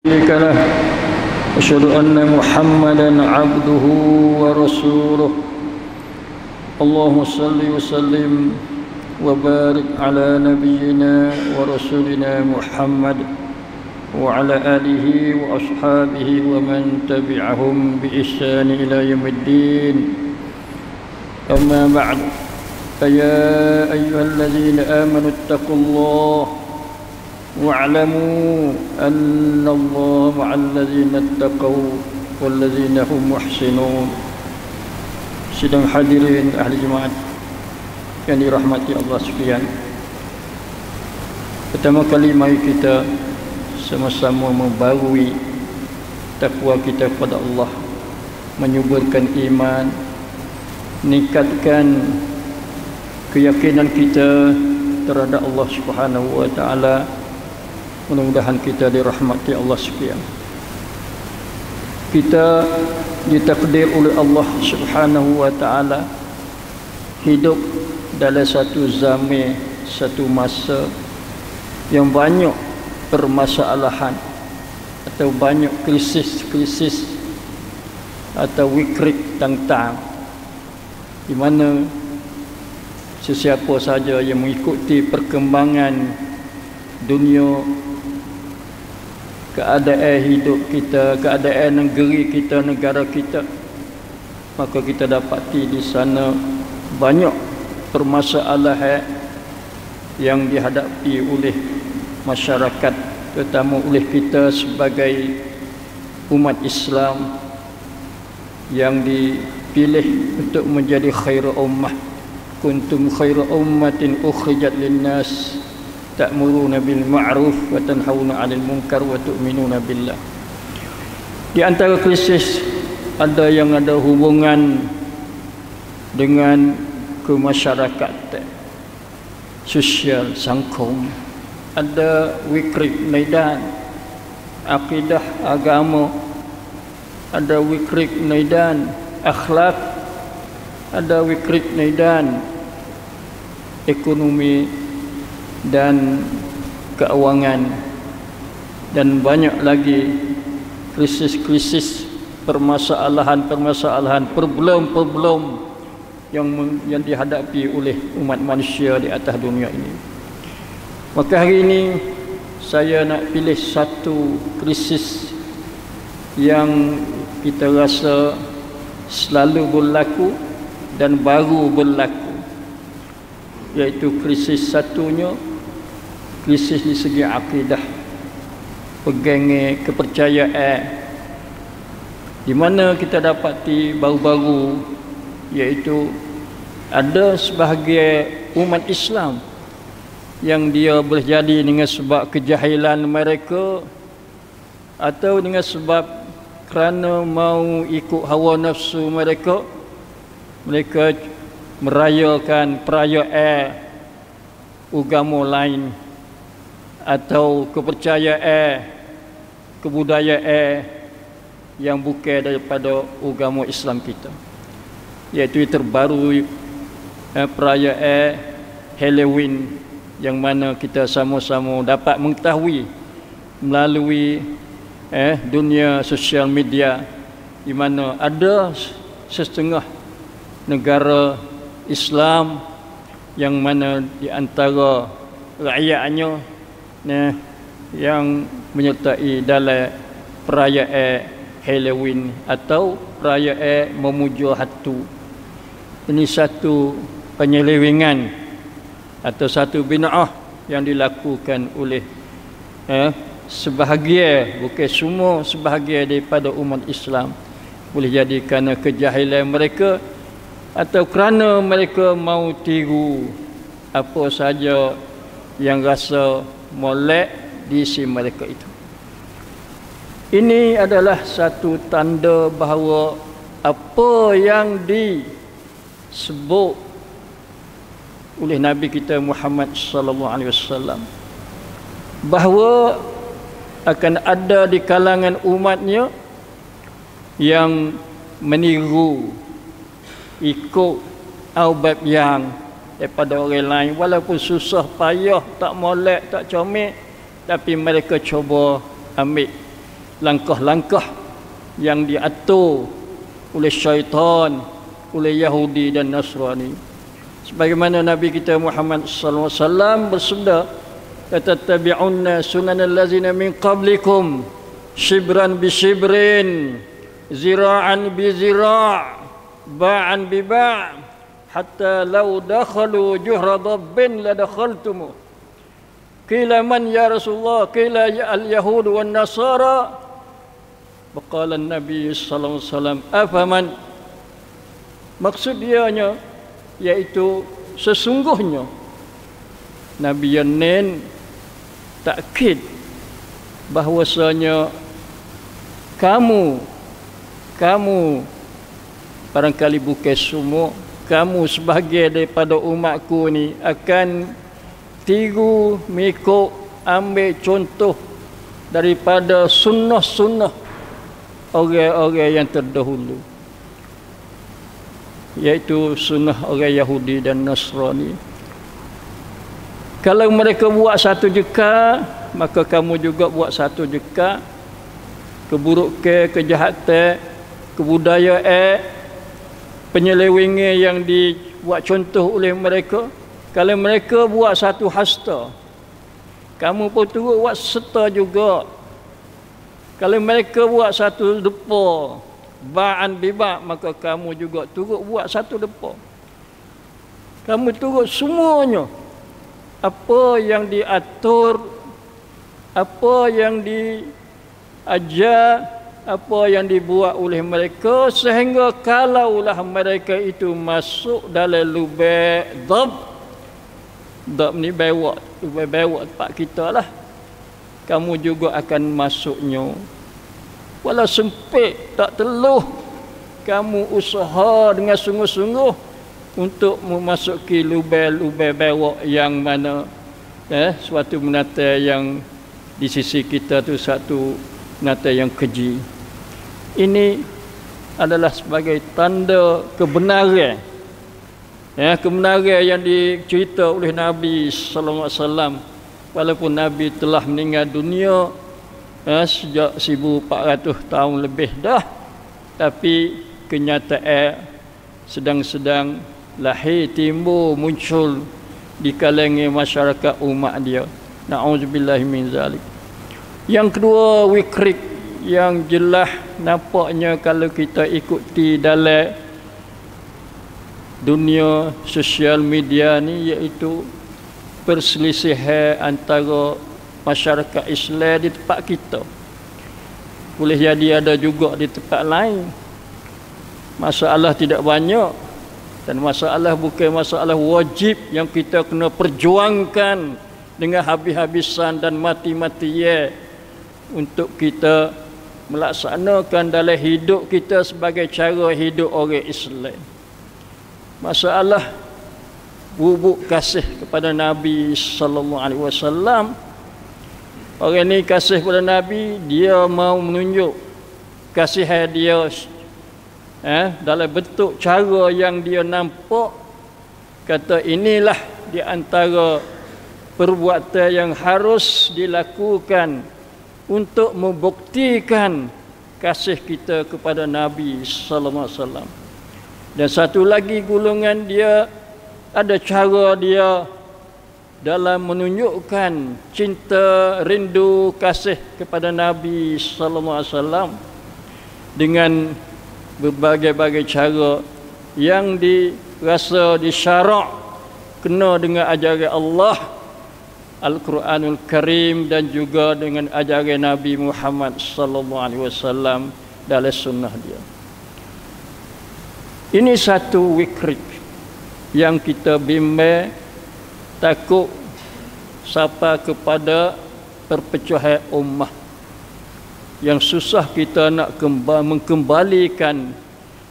شريك له أشهد أن محمدا عبده ورسوله اللهم صل وسلم وبارك على نبينا ورسولنا محمد وعلى آله وأصحابه ومن تبعهم بإحسان إلى يوم الدين أما بعد فيا أيها الذين آمنوا اتقوا الله واعلموا أن الله مع الذين اتقوا والذين هم محسنون. Sidang hadirin ahli jemaat yang dirahmati Allah sekalian, pertama kali mari kita sama-sama membarui takwa kita kepada Allah, menyuburkan iman, meningkatkan keyakinan kita terhadap Allah Subhanahu wa taala. Mudah-mudahan kita dirahmati Allah sekalian. Kita ditakdir oleh Allah Subhanahu wa taala hidup dalam satu zaman, satu masa yang banyak permasalahan atau banyak krisis atau wikrik tentang di mana sesiapa saja yang mengikuti perkembangan dunia, keadaan hidup kita, keadaan negeri kita, negara kita, maka kita dapati di sana banyak permasalahan yang dihadapi oleh masyarakat, terutama oleh kita sebagai umat Islam yang dipilih untuk menjadi khairu ummah. Kuntum khairu ummatin ukhrijat linnas ta'muruna bil ma'ruf wa tanhauna 'anil munkar wa tu'minuna billah. Di antara krisis ada yang ada hubungan dengan kemasyarakatan, sosial, sangkum. Ada wikrik medan akidah agama, ada wikrik medan akhlak, ada wikrik medan ekonomi dan keuangan, dan banyak lagi krisis-krisis, permasalahan-permasalahan, problem-problem yang dihadapi oleh umat manusia di atas dunia ini. Maka hari ini saya nak pilih satu krisis yang kita rasa selalu berlaku dan baru berlaku, iaitu krisis satunya, krisis di segi akidah, pegangan kepercayaan, di mana kita dapati baru-baru, iaitu ada sebahagian umat Islam yang dia boleh jadi dengan sebab kejahilan mereka atau dengan sebab kerana mau ikut hawa nafsu mereka, mereka merayakan perayaan agama lain atau kepercayaan, kebudayaan yang bukan daripada agama Islam kita, iaitu terbaru perayaan Halloween, yang mana kita sama-sama dapat mengetahui melalui dunia sosial media, di mana ada setengah negara Islam yang mana di antara rakyatnya yang menyertai dalam perayaan Halloween atau perayaan memuja hantu. Ini satu penyelewengan atau satu bid'ah yang dilakukan oleh sebahagian, bukan semua, sebahagian daripada umat Islam. Boleh jadi kerana kejahilan mereka atau kerana mereka mau tiru apa saja yang rasa molek di isi mereka itu. Ini adalah satu tanda bahawa apa yang disebut oleh Nabi kita Muhammad sallallahu alaihi wasallam bahawa akan ada di kalangan umatnya yang meniru, ikut albab yang daripada orang lain, walaupun susah payah, tak molek, tak comel, tapi mereka cuba ambil langkah-langkah yang diatur oleh syaitan, oleh Yahudi dan Nasrani. Sebagaimana Nabi kita Muhammad sallallahu alaihi wasallam bersabda, "Tatattabi'unna sunanal ladzina min qablikum shibran bi shibrin, zira'an bi zira', ba'an bi ba', hatta law dakhalu juhra dabbin la dakhaltumuh." Qila man ya Rasulullah? Qila ya al-yahud wan nasara. Faqala an-nabi sallallahu alaihi wasallam, "Afaman?" Maksud dianya iaitu sesungguhnya Nabi Yanin takkid bahwasanya kamu barangkali bukan semua, kamu sebahagian daripada umatku ni akan tiru, mengikut, ambil contoh daripada sunnah-sunnah orang-orang yang terdahulu, iaitu sunnah orang Yahudi dan Nasrani. Kalau mereka buat satu jeka, maka kamu juga buat satu jeka. Keburukan, kejahatan, kebudayaan, penyelewengan yang dibuat contoh oleh mereka, kalau mereka buat satu hasta, kamu pun turut buat serta juga. Kalau mereka buat satu depa, ba'an bibak, maka kamu juga turut buat satu depa. Kamu turut semuanya. Apa yang diatur, apa yang diajar, apa yang dibuat oleh mereka, sehingga kalaulah mereka itu masuk dalam lubang dab ni bewak tempat kita lah, kamu juga akan masuknya. Walau sempit, tak teluh, kamu usaha dengan sungguh-sungguh untuk memasuki lubang-lubang bewak yang mana suatu menata yang di sisi kita tu satu menata yang keji. Ini adalah sebagai tanda kebenaran, kebenaran yang dicerita oleh Nabi sallallahu alaihi wasallam. Walaupun Nabi telah meninggal dunia sejak 1400 tahun lebih dah, tapi kenyataan sedang-sedang lahir, timbul, muncul di kalangan masyarakat umat dia. Na'udzubillahi min zalik. Yang kedua, wikrik yang jelas nampaknya kalau kita ikuti dalam dunia sosial media ni, iaitu perselisihan antara masyarakat Islam di tempat kita. Boleh jadi ada juga di tempat lain. Masalah tidak banyak, dan masalah bukan masalah wajib yang kita kena perjuangkan dengan habis-habisan dan mati-matian untuk kita melaksanakan dalam hidup kita sebagai cara hidup orang Islam. Masalah bubuk kasih kepada Nabi sallallahu alaihi wasallam. Orang ni kasih kepada Nabi, dia mau menunjuk kasih dia dalam bentuk cara yang dia nampak. Kata inilah di antara perbuatan yang harus dilakukan untuk membuktikan kasih kita kepada Nabi sallallahu alaihi wasallam. Dan satu lagi golongan dia, ada cara dia dalam menunjukkan cinta, rindu, kasih kepada Nabi sallallahu alaihi wasallam dengan berbagai-bagai cara yang dirasa disyarak kena dengan ajaran Allah Al-Quranul Karim dan juga dengan ajaran Nabi Muhammad sallallahu alaihi wasallam dalam sunnah dia. Ini satu wikrik yang kita bimbang, takut sampai kepada perpecahan ummah, yang susah kita nak mengembalikan,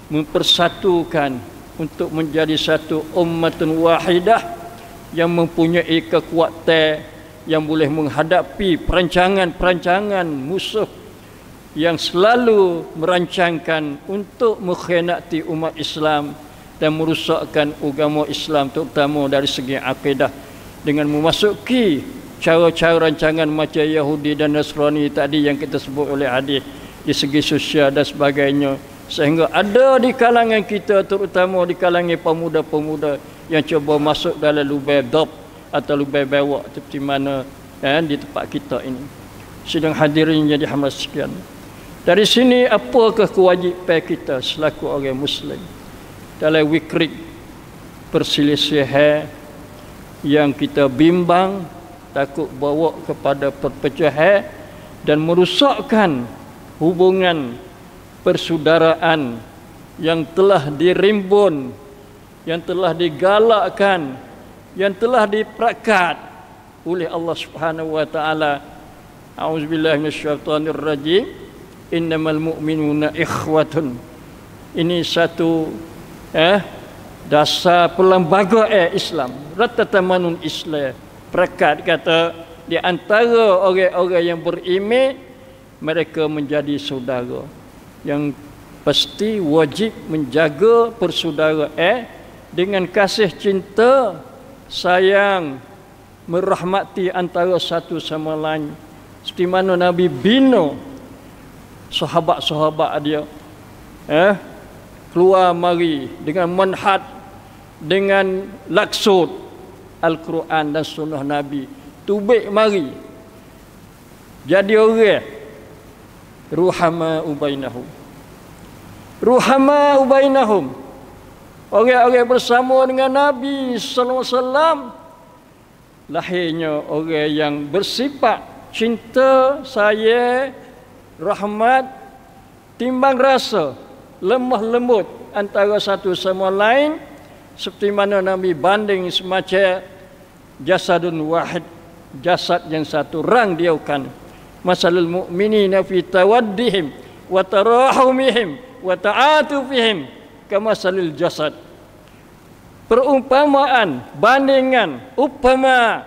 mempersatukan untuk menjadi satu ummatun wahidah yang mempunyai kekuatan yang boleh menghadapi perancangan-perancangan musuh yang selalu merancangkan untuk mengkhianati umat Islam dan merosakkan agama Islam, terutama dari segi akidah, dengan memasuki cara-cara rancangan macam Yahudi dan Nasrani tadi yang kita sebut oleh hadis, di segi sosial dan sebagainya, sehingga ada di kalangan kita, terutama di kalangan pemuda-pemuda yang cuba masuk dalam lubang dop atau lubang bewak seperti mana di tempat kita ini. Sidang hadirin yang dirahmati sekalian, dari sini apakah kewajipan kita selaku orang Muslim dalam wikrik perselisihan yang kita bimbang, takut bawa kepada perpecahan dan merosakkan hubungan persaudaraan yang telah dirimbun, yang telah digalakkan, yang telah diperakat oleh Allah Subhanahu wa taala. A'udzubillahi minasyaitonir rajim. Innamal mu'minuna ikhwatun. Ini satu dasar perlembagaan Islam. Ratatamanun Islam. Perakat kata di antara orang-orang yang beriman, mereka menjadi saudara. Yang pasti wajib menjaga persaudaraan dengan kasih cinta, sayang, merahmati antara satu sama lain. Seperti mana Nabi bina sahabat-sahabat dia, keluar mari dengan manhaj, dengan laksud Al-Quran dan sunnah Nabi, tubik mari jadi orang ruhama ubainahum. Ruhama ubainahum, orang-orang bersama dengan Nabi sallallahu alaihi wasallam, lahirnya orang yang bersifat cinta, sayang, rahmat, timbang rasa, lemah lembut antara satu sama lain, seperti mana Nabi banding semacam jasadun wahid, jasad yang satu, rang diaukan. Masalul mu'minina fi tawaddihim wa tarahumihim wa ta'atufihim kamasalil jasad. Perumpamaan, bandingan, upama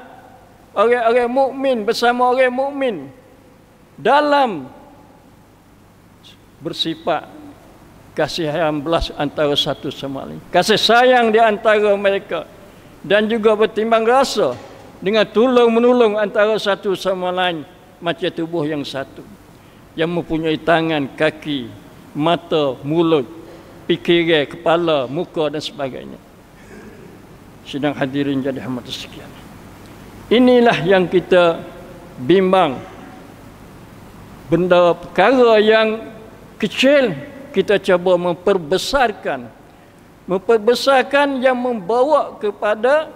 orang-orang mukmin bersama orang mukmin dalam bersifat kasih sayang belas antara satu sama lain, kasih sayang di antara mereka, dan juga bertimbang rasa dengan tolong menolong antara satu sama lain, macam tubuh yang satu yang mempunyai tangan, kaki, mata, mulut, fikiran, kepala, muka dan sebagainya. Sidang hadirin jadi rahmat sekalian, inilah yang kita bimbang. Benda perkara yang kecil kita cuba memperbesarkan yang membawa kepada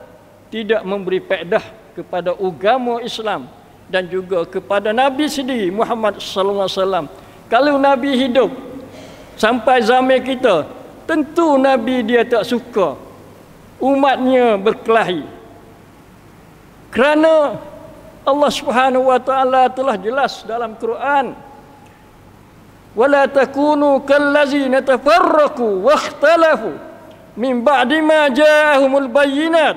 tidak memberi faedah kepada agama Islam dan juga kepada Nabi sendiri Muhammad sallallahu alaihi wasallam. Kalau Nabi hidup sampai zaman kita, tentu Nabi dia tak suka umatnya berkelahi. Kerana Allah Subhanahu wa taala telah jelas dalam Quran, wala takunu kallazina tafarraqu wakhtalafu min ba'di ma ja'ahumul bayyinat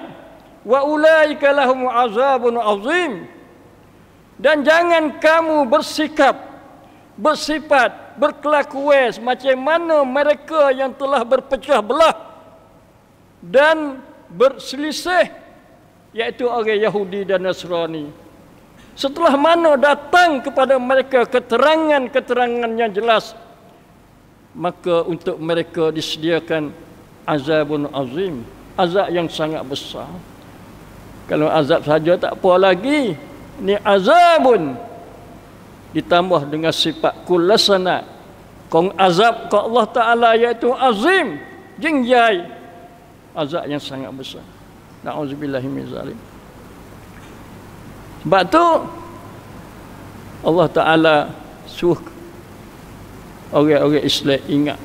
wa ulaika lahum azabun azim. Dan jangan kamu bersifat berkelakuan macam mana mereka yang telah berpecah belah dan berselisih, iaitu orang Yahudi dan Nasrani. Setelah mana datang kepada mereka keterangan-keterangan yang jelas, maka untuk mereka disediakan azabun azim, azab yang sangat besar. Kalau azab saja tak apa lagi, ini azabun ditambah dengan sifat kullasana, kong azab ke Allah Ta'ala iaitu azim, jingjai, azab yang sangat besar. Na'udzubillahi min zalim. Sebab tu Allah Ta'ala suruh orang-orang Islam ingat,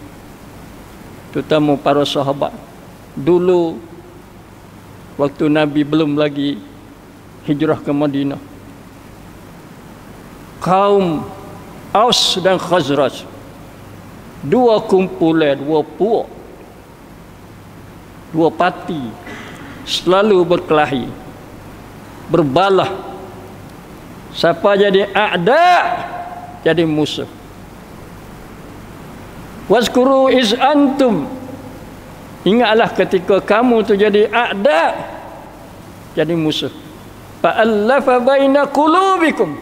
terutama para sahabat dulu waktu Nabi belum lagi hijrah ke Madinah. Kaum Aus dan Khazraj, dua kumpulan, dua puak, dua parti selalu berkelahi, berbalah. Siapa jadi a'da, jadi musuh. Wazkuru iz antum, ingatlah ketika kamu tu jadi a'da, jadi musuh. fa'allafa baina qulubikum,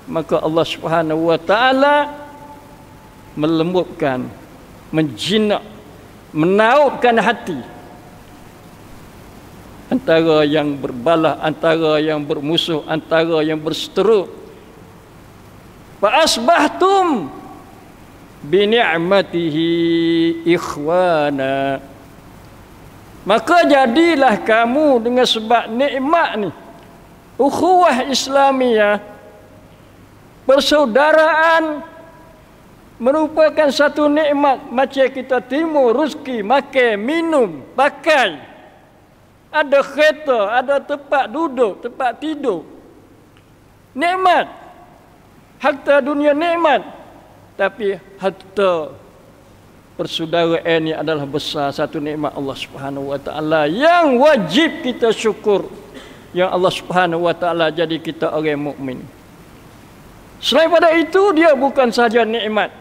maka Allah Subhanahu wa taala melembutkan, menjinak, menautkan hati antara yang berbalah, antara yang bermusuh, antara yang berseteru. Fa asbahtum bi ni'matihi ikhwana, maka jadilah kamu dengan sebab nikmat ni, ukhuwah Islamiyah, persaudaraan, merupakan satu nikmat. Macam kita timur rezeki, makan, minum, pakai, ada kereta, ada tempat duduk, tempat tidur, nikmat. Harta dunia nikmat, tapi harta persaudaraan ini adalah besar, satu nikmat Allah Subhanahu wa taala yang wajib kita syukur, yang Allah Subhanahu wa taala jadi kita orang mukmin. Selain pada itu, dia bukan saja nikmat,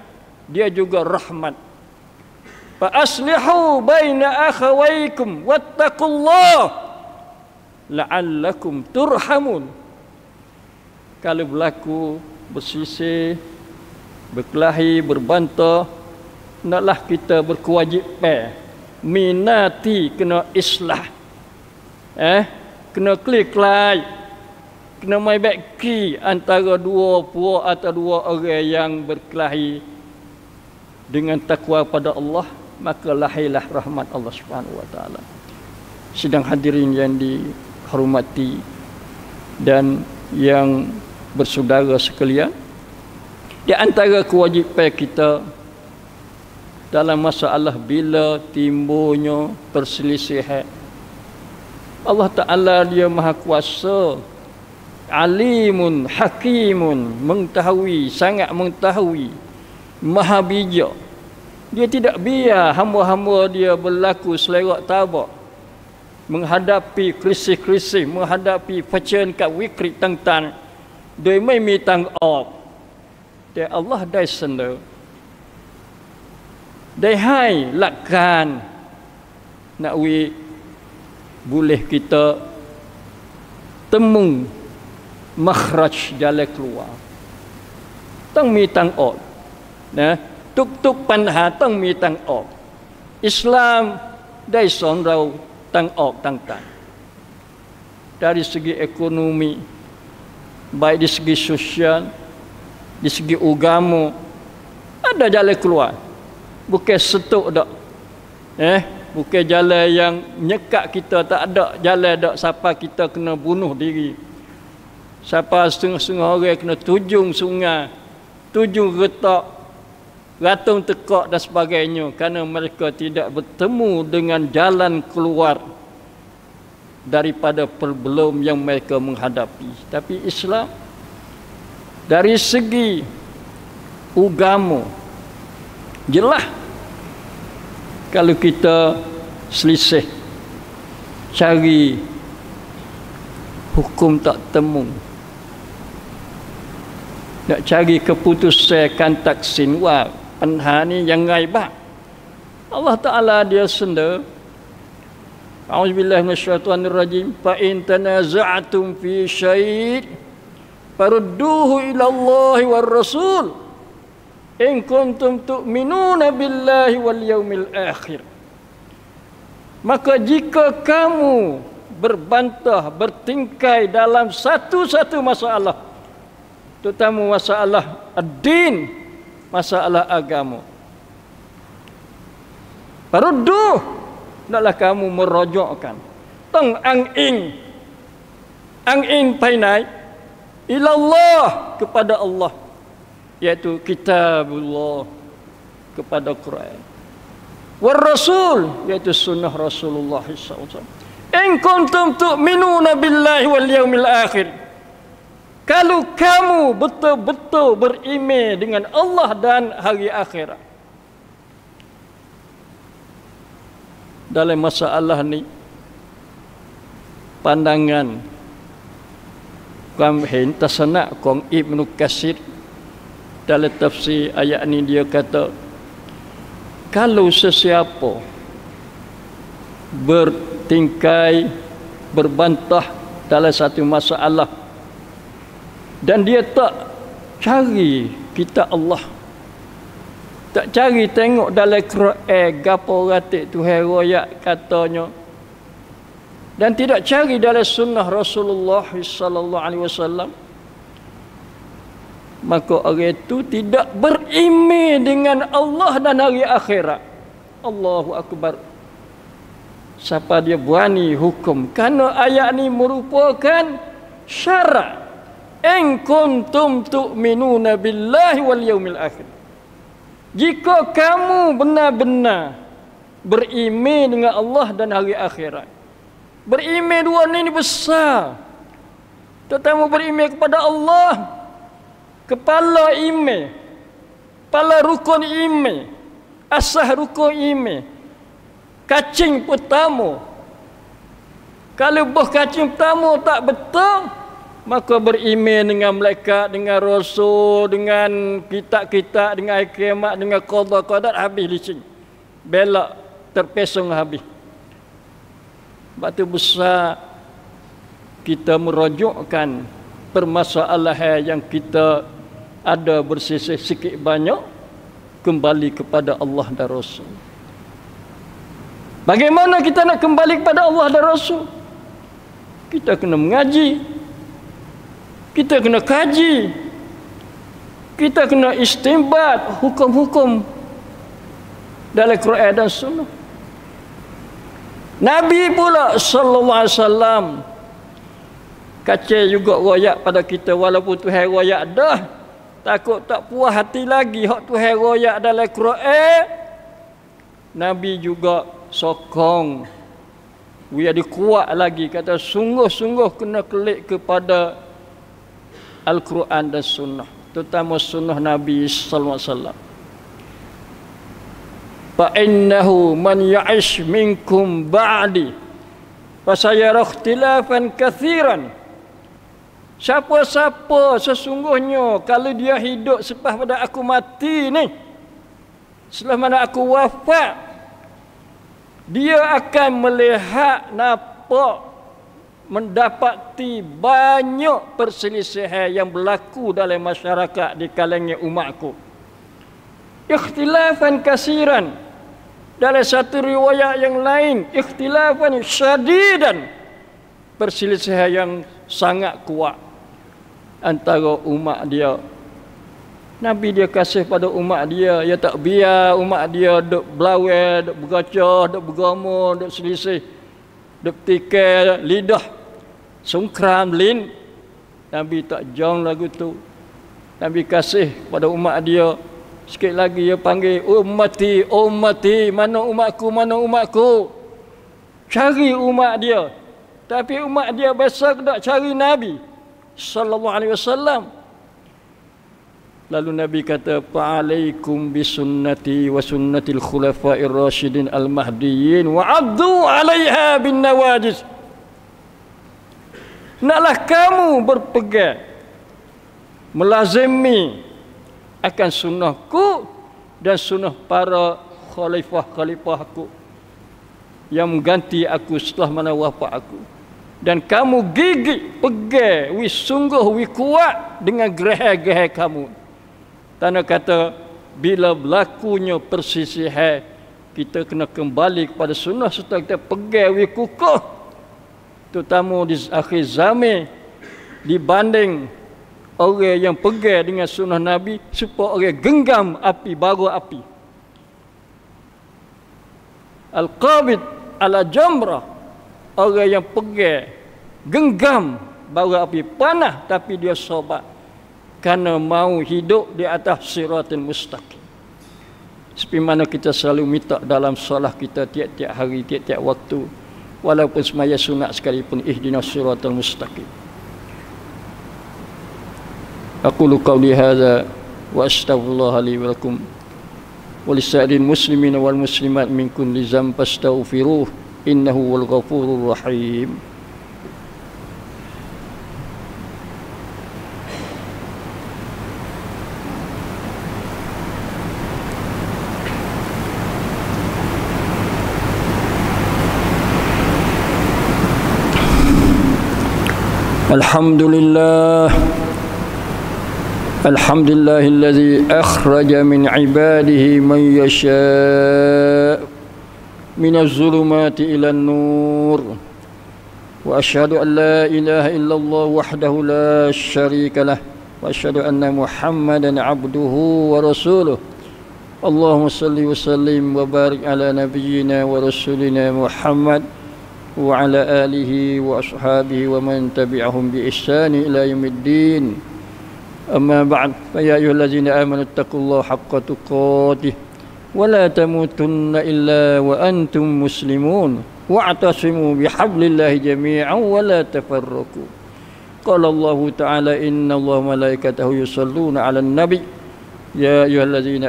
dia juga rahmat. Fa aslihu baina akhawaykum wattaqullah la'allakum turhamun. Kalau berlaku bersisih, berkelahi, berbantah, naklah kita berkewajipan minati kena islah, kena klik-klik, kena mai baiki antara dua puak atau dua orang yang berkelahi dengan takwa pada Allah, maka lahirlah rahmat Allah Subhanahu wa taala. Sidang hadirin yang dihormati dan yang bersaudara sekalian, di antara kewajipan kita dalam masalah bila timbulnya perselisihan, Allah Ta'ala dia maha kuasa, alimun, hakimun, mengetahui, sangat mengetahui, maha bijak. Dia tidak biar hamba-hamba dia berlaku selerak tabak menghadapi krisis-krisis, menghadapi pecahan kat wikri tentang dia mai mitang op. Dia Allah dai senda. Dai hai lakkan nak wi boleh kita temu makhraj jalan keluar. Tang mitang op. Nah, tuk-tuk panha tang mitang op. Islam dai sonrau tang op tang tan. Dari segi ekonomi, baik di segi sosial, di segi agama, ada jalan keluar. Bukan setuk dak. Bukan jalan yang nyekat kita, tak ada jalan dak siapa kita kena bunuh diri. Siapa setengah-setengah orang kena tujung sungai, tujung retak, ratung tekak dan sebagainya, kerana mereka tidak bertemu dengan jalan keluar daripada problem yang mereka menghadapi. Tapi Islam dari segi agama jelas, kalau kita selisih cari hukum tak temu, nak cari keputusan kan taksin, wah penha ni yang gaibah, Allah Ta'ala dia senda. A'udzubillahi minasyaitonirrajim. Fa in tanaza'tum fi syai' farudduhu ila Allah war Rasul in kuntum tu'minuna billahi wal yaumil akhir. Maka jika kamu berbantah, bertingkai dalam satu-satu masalah, terutama masalah ad-din, masalah agama, farudduh, naklah kamu merojokkan tang ang-ing painai ilallah, kepada Allah, iaitu kitabullah, kepada Quran, war rasul, iaitu sunnah Rasulullah SAW. In kuntum tu'minuna billahi wal yaumil akhir, kalau kamu betul-betul beriman dengan Allah dan hari akhirat. Dalam masalah ni, pandangan Kamhin Tasanak Kong Ibnu Katsir dalam tafsir ayat ni, dia kata kalau sesiapa bertingkai, berbantah dalam satu masalah dan dia tak cari kitab Allah, tak cari tengok dalam Quran gapo ratik Tuhan royak katanya, dan tidak cari dalam sunnah Rasulullah sallallahu alaihi wasallam, maka orang itu tidak beriman dengan Allah dan hari akhirat. Allahu akbar. Siapa dia berani hukum? Kerana ayat ni merupakan syarat. In kuntum tu'minuna billahi wal yaumil akhir. Jika kamu benar-benar beriman dengan Allah dan hari akhirat. Beriman dua ni besar. Terutama beriman kepada Allah, kepala iman, kepala rukun iman, asas rukun iman, kacing pertama. Kalau buah kacing pertama tak betul, maka beriman dengan malaikat, dengan rasul, dengan kitab-kitab, dengan hari kiamat, dengan qada qadar, habis licin, belak terpesong habis. Sebab tu besar kita merujukkan permasalahan yang kita ada bersisih sikit banyak kembali kepada Allah dan Rasul. Bagaimana kita nak kembali kepada Allah dan Rasul? Kita kena mengaji, kita kena kaji, kita kena istinbat hukum-hukum dalam Quran dan Sunnah. Nabi pula sallallahu alaihi wasallam kacau juga royak pada kita, walaupun Tuhan royak dah, takut tak puas hati lagi hak Tuhan royak dalam Quran. Nabi juga sokong biar dikuat lagi, kata sungguh-sungguh kena klik kepada Al-Quran dan Sunnah, terutama Sunnah Nabi sallallahu alaihi wasallam. Fa innahu man ya'ish minkum ba'di fa sayara ikhtilafan katsiran. Siapa-siapa sesungguhnya kalau dia hidup selepas pada aku mati ni, setelah mana aku wafat, dia akan melihat, nampak, mendapati banyak perselisihan yang berlaku dalam masyarakat di kalangan umatku. Ikhtilafan kasiran. Dalam satu riwayat yang lain, ikhtilafan syadidan, perselisihan yang sangat kuat antara umat dia. Nabi dia kasih pada umat dia, dia tak biar umat dia duk belawai, duk bergacah, duk bergama, duk selisih, duk tikar lidah, sungkram lin. Nabi tak jauh lagu tu. Nabi kasih pada umat dia. Sikit lagi dia panggil ummati, ummati, mana umatku, mana umatku. Cari umat dia. Tapi umat dia biasa tak cari Nabi sallallahu alaihi wasallam. Lalu Nabi kata, fa'alaikum bisunnati wa sunnatil khulafa'ir rasyidin al-mahdiyyin wa 'addu 'alaiha bin nawajis. Naklah kamu berpegang, melazimi akan sunnahku dan sunnah para khalifah-khalifahku yang mengganti aku setelah mana wafat aku. Dan kamu gigit, pegang, sungguh, kuat dengan gerah-gerah kamu. Tanda kata, bila berlakunya persisihan, kita kena kembali kepada sunnah serta kita pegang, kukuh. Terutama di akhir zaman, dibanding orang yang pegang dengan sunnah Nabi, supaya orang genggam api, bara api. Al-qabid ala jamrah, orang yang pegang, genggam bara api, panas tapi dia sabar, kerana mau hidup di atas siratul mustaqim. Seperti mana kita selalu minta dalam solat kita tiap-tiap hari, tiap-tiap waktu, walaupun semaya sunat sekalipun, ihdinas siratal mustaqim. Aqulu qawli hadza wa astaghfirullah li wa lakum wa lisa'iril muslimin wal muslimat min kulli dzamb fastaghfiruh innahu wal ghafurur rahim. الحمد لله الذي أخرج من عباده من يشاء من الظلمات إلى النور وأشهد أن لا إله إلا الله وحده لا شريك له وأشهد أن محمدا عبده ورسوله اللهم صل وسلم وبارك على نبينا ورسولنا محمد وعلى آله وأصحابه ومن تبعهم بإحسان إلى يوم الدين أما بعد فيا أيها الذين آمنوا اتقوا الله حق تقاته ولا تموتن إلا وأنتم مسلمون واعتصموا بحبل الله جميعا ولا تفرقوا قال الله تعالى إن الله وملائكته يصلون على النبي يا أيها الذين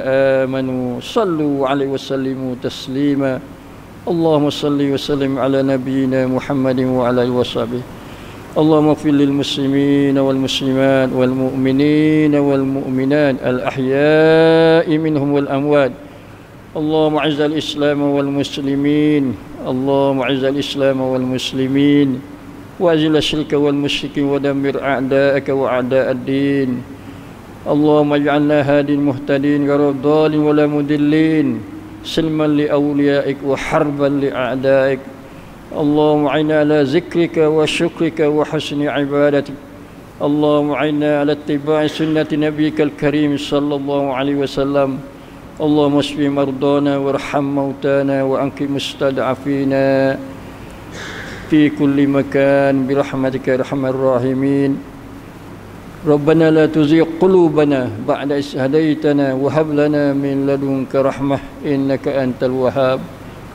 آمنوا صلوا عليه وسلموا تسليما اللهم صل وسلم على نبينا محمد وعلى آله وصحبه اللهم اغفر للمسلمين والمسلمات والمؤمنين والمؤمنات الأحياء منهم والأموات اللهم أعز الإسلام والمسلمين اللهم أعز الإسلام والمسلمين وأذل الشرك والمشركين ودمر أعداءك وأعداء الدين اللهم اجعلنا هادي المهتدين غير الضالين ولا مضلين سلما لأوليائك وحربا لأعدائك اللهم أعنا على ذكرك وشكرك وحسن عبادتك اللهم أعنا على اتباع سنة نبيك الكريم صلى الله عليه وسلم اللهم اشف مرضانا وارحم موتانا وأنقذ مستضعفينا في كل مكان برحمتك يا أرحم الراحمين ربنا لا تزغ قلوبنا بعد إذ هديتنا وهب لنا من لدنك رحمة إنك أنت الوهاب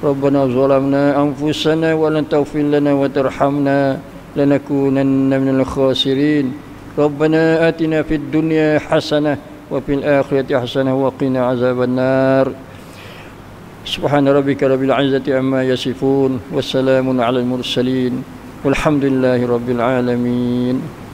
ربنا ظلمنا أنفسنا ولن تغفر لنا وترحمنا لنكونن من الخاسرين ربنا آتنا في الدنيا حسنة وفي الآخرة حسنة وقنا عذاب النار سبحان ربك رب العزة عما يصفون والسلام على المرسلين والحمد لله رب العالمين